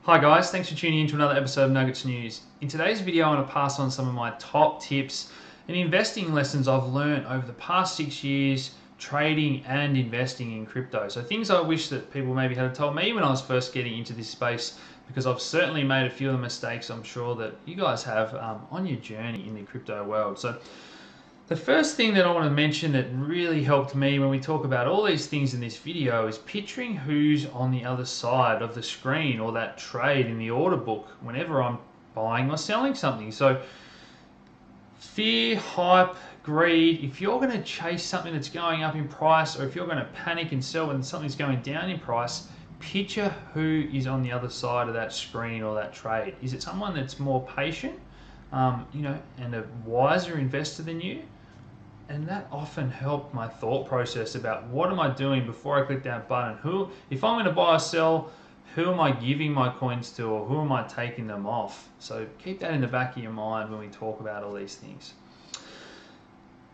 Hi guys, thanks for tuning in to another episode of Nuggets News. In today's video, I want to pass on some of my top tips and investing lessons I've learned over the past 6 years trading and investing in crypto. So things I wish that people maybe had told me when I was first getting into this space, because I've certainly made a few of the mistakes I'm sure that you guys have on your journey in the crypto world. So the first thing that I want to mention that really helped me when we talk about all these things in this video is picturing who's on the other side of the screen or that trade in the order book whenever I'm buying or selling something. So fear, hype, greed, if you're going to chase something that's going up in price, or if you're going to panic and sell when something's going down in price, picture who is on the other side of that screen or that trade. Is it someone that's more patient, and a wiser investor than you? And that often helped my thought process about what am I doing before I click that button. If I'm going to buy or sell, who am I giving my coins to, or who am I taking them off? So keep that in the back of your mind when we talk about all these things.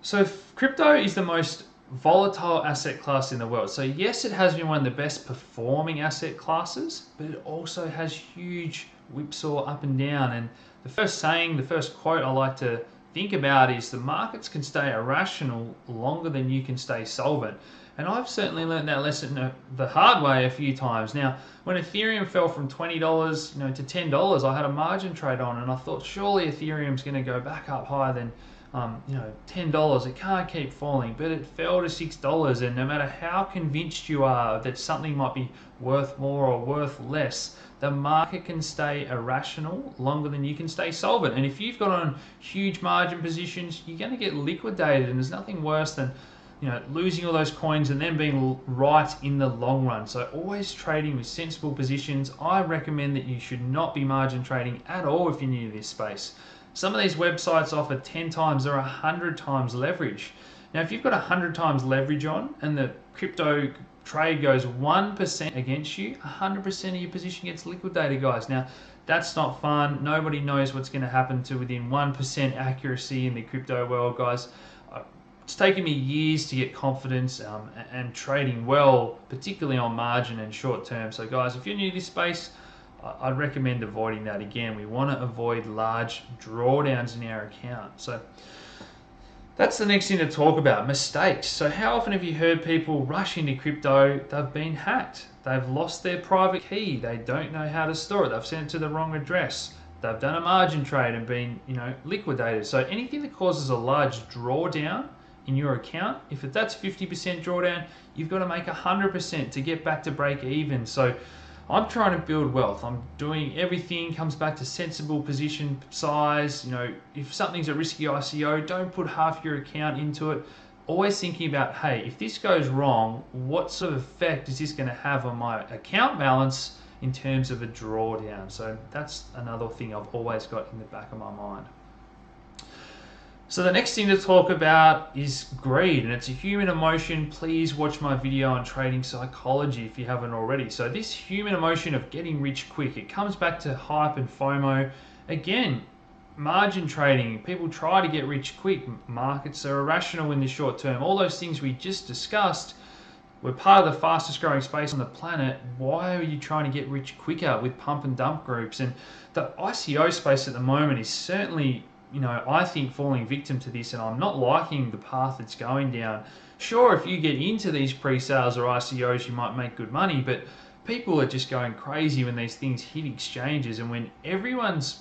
So crypto is the most volatile asset class in the world. So yes, it has been one of the best performing asset classes, but it also has huge whipsaw up and down. And the first quote I like to think about is the markets can stay irrational longer than you can stay solvent. And I've certainly learned that lesson the hard way a few times. Now, when Ethereum fell from $20 to $10, I had a margin trade on, and I thought surely Ethereum's going to go back up higher than $10. It can't keep falling, but it fell to $6. And no matter how convinced you are that something might be worth more or worth less, the market can stay irrational longer than you can stay solvent. And if you've got on huge margin positions, you're going to get liquidated, and there's nothing worse than losing all those coins and then being right in the long run. So always trading with sensible positions. I recommend that you should not be margin trading at all if you're new to this space. Some of these websites offer 10 times or 100 times leverage. Now, if you've got 100 times leverage on and the crypto trade goes 1% against you, 100% of your position gets liquidated, guys. Now, that's not fun. Nobody knows what's going to happen to within 1% accuracy in the crypto world, guys. It's taken me years to get confidence and trading well, particularly on margin and short term. So guys, if you're new to this space, I'd recommend avoiding that. Again, we want to avoid large drawdowns in our account. So that's the next thing to talk about, mistakes. So how often have you heard people rush into crypto? They've been hacked. They've lost their private key. They don't know how to store it. They've sent it to the wrong address. They've done a margin trade and been, liquidated. So anything that causes a large drawdown in your account, if that's 50% drawdown, you've got to make 100% to get back to break even. So I'm trying to build wealth. I'm doing everything, comes back to sensible position size. If something's a risky ICO, don't put half your account into it. Always thinking about, hey, if this goes wrong, what sort of effect is this going to have on my account balance in terms of a drawdown? So that's another thing I've always got in the back of my mind. So the next thing to talk about is greed, and it's a human emotion. Please watch my video on trading psychology if you haven't already. So this human emotion of getting rich quick, it comes back to hype and FOMO. Again, margin trading, people try to get rich quick. Markets are irrational in the short term. All those things we just discussed. We're part of the fastest growing space on the planet. Why are you trying to get rich quicker with pump and dump groups? And the ICO space at the moment is certainly, I think, falling victim to this, and I'm not liking the path it's going down. Sure, if you get into these pre-sales or ICOs, you might make good money, but people are just going crazy when these things hit exchanges, and when everyone's,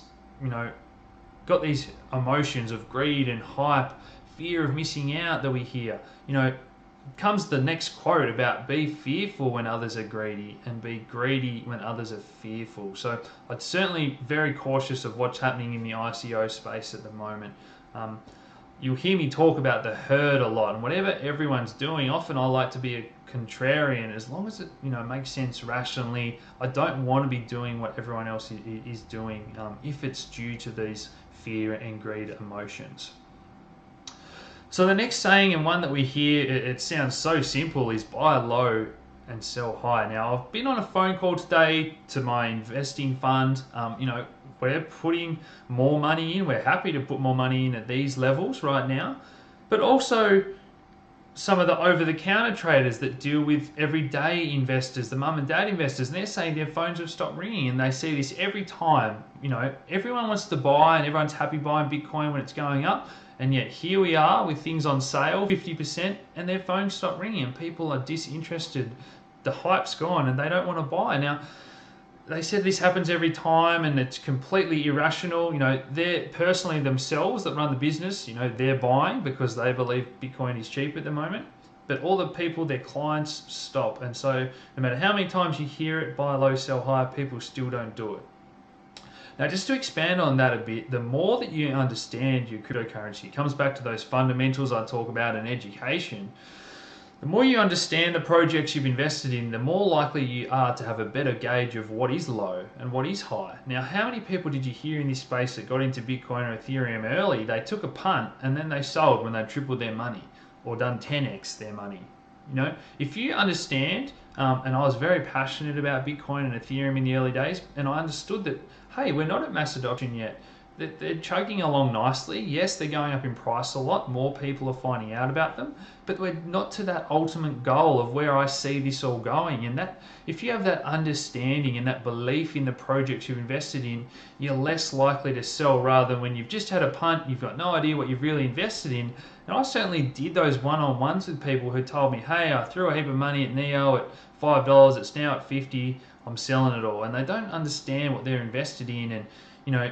got these emotions of greed and hype, fear of missing out that we hear, comes the next quote about be fearful when others are greedy and be greedy when others are fearful. So I'd certainly very cautious of what's happening in the ICO space at the moment. You'll hear me talk about the herd a lot, and whatever everyone's doing, often I like to be a contrarian as long as it makes sense rationally. I don't want to be doing what everyone else is doing if it's due to these fear and greed emotions. So the next saying, and one that we hear, it sounds so simple, is buy low and sell high. Now, I've been on a phone call today to my investing fund. We're putting more money in. We're happy to put more money in at these levels right now. But also, some of the over-the-counter traders that deal with everyday investors, the mum and dad investors, and they're saying their phones have stopped ringing, and they see this every time. You know, everyone wants to buy and everyone's happy buying Bitcoin when it's going up, and yet here we are with things on sale 50% and their phones stop ringing and people are disinterested. The hype's gone and they don't want to buy. Now, they said this happens every time and it's completely irrational. You know, they're personally themselves that run the business, you know, they're buying because they believe Bitcoin is cheap at the moment. But all the people, their clients, stop. And so no matter how many times you hear it, buy low, sell high, people still don't do it. Now, just to expand on that a bit, the more that you understand your cryptocurrency, it comes back to those fundamentals I talk about in education. The more you understand the projects you've invested in, the more likely you are to have a better gauge of what is low and what is high. Now, how many people did you hear in this space that got into Bitcoin or Ethereum early? They took a punt and then they sold when they tripled their money or done 10x their money. You know, if you understand, and I was very passionate about Bitcoin and Ethereum in the early days, and I understood that, hey, we're not at mass adoption yet. They're chugging along nicely. Yes, they're going up in price a lot. More people are finding out about them, but we're not to that ultimate goal of where I see this all going. And that, if you have that understanding and that belief in the projects you've invested in, you're less likely to sell rather than when you've just had a punt, you've got no idea what you've really invested in. And I certainly did those one-on-ones with people who told me, hey, I threw a heap of money at NEO at $5, it's now at 50, I'm selling it all. And they don't understand what they're invested in. And, you know,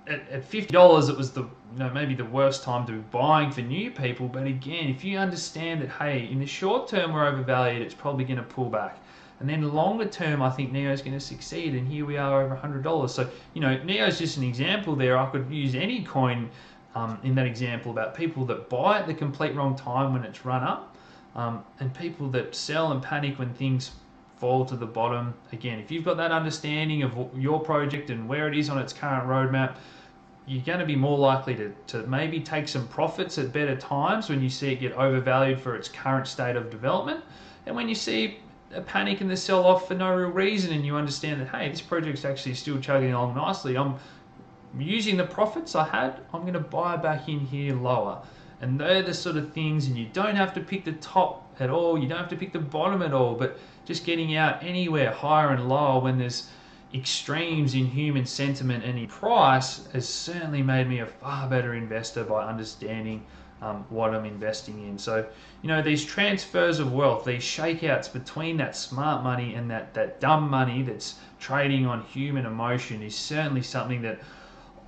at $50 it was the, you know, maybe the worst time to be buying for new people. But again, if you understand that, hey, in the short term we're overvalued, it's probably going to pull back, and then longer term I think NEO is going to succeed, and here we are over $100. So, you know, NEO is just an example there. I could use any coin in that example about people that buy at the complete wrong time when it's run up, and people that sell and panic when things fall to the bottom. Again, if you've got that understanding of your project and where it is on its current roadmap, you're going to be more likely to maybe take some profits at better times when you see it get overvalued for its current state of development. And when you see a panic and the sell off for no real reason and you understand that, hey, this project's actually still chugging along nicely, I'm using the profits I had, I'm going to buy back in here lower. And they're the sort of things, and you don't have to pick the top at all, you don't have to pick the bottom at all, but just getting out anywhere higher and lower when there's extremes in human sentiment and in price has certainly made me a far better investor by understanding what I'm investing in. So, you know, these transfers of wealth, these shakeouts between that smart money and that dumb money that's trading on human emotion is certainly something that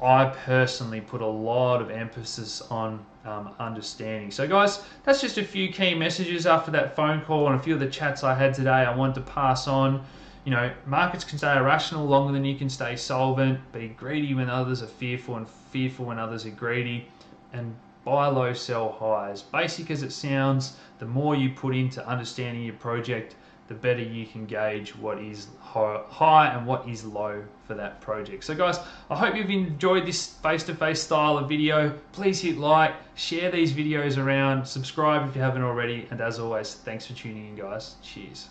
I personally put a lot of emphasis on understanding. So guys, that's just a few key messages after that phone call and a few of the chats I had today I wanted to pass on. You know, markets can stay irrational longer than you can stay solvent. Be greedy when others are fearful and fearful when others are greedy. And buy low, sell high. As basic as it sounds, the more you put into understanding your project, the better you can gauge what is high and what is low for that project. So guys, I hope you've enjoyed this face-to-face style of video. Please hit like, share these videos around, subscribe if you haven't already, and as always, thanks for tuning in guys. Cheers.